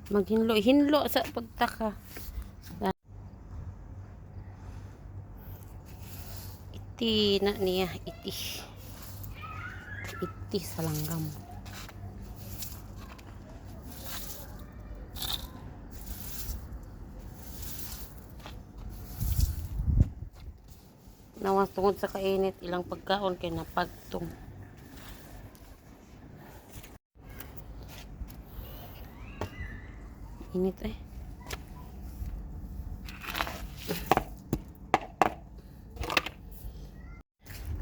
Maghinlo-hinlo sa pagtaka. Iti na niya, iti. Iti sa langgam. Nawas tungod sa kainit, ilang pagkaon kay napagtong. Init eh.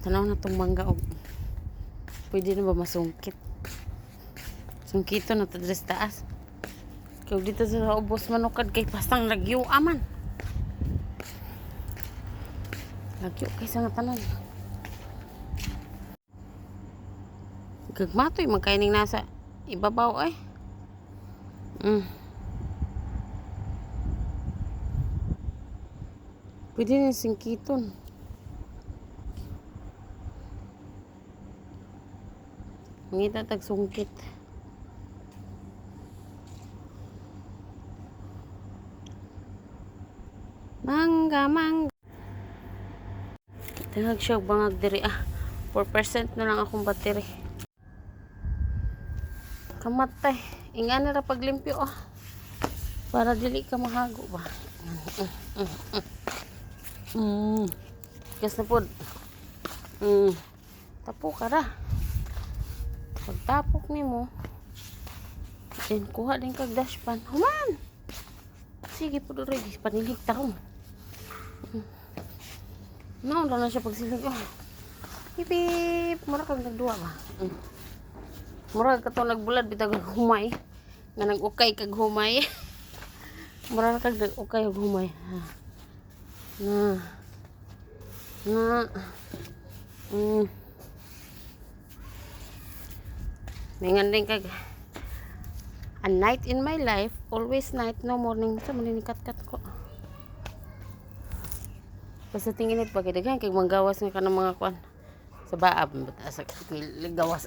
Tanaw na tong mangga og pwede na ba masungkit? Sungkito na to dres taas. Kaya dito sa ubos manukad kay pasang lagyo aman. Lagyo kay sa tanan. Gagmatoy magkaining nasa ibabaw ay. Pwede na singkiton. Ngita tag sungkit. Mangga. Tingag siya bangag diri 4% na lang akong battery. Kamatay. Ingana ra paglimpyo para dili ka mahago ba. Gas na pod. Tapo ka ra. Pagtapok nimo, then kuha din kag dashpan. Human. Sige po ready panilig tarong. No, na siya pagsilig. Pipip, mura kag nagduwa ba? Mura ka to nagbulad bitag humay. Nga nag-ukay kag humay. Mura kag nag-ukay kag humay. Mingan din kag a night in my life, always night, no morning. Sa maninikat-kat ko. Basta tingin it pagkidaghan kay manggawas nga kanang mga kwan sa baab sa gawas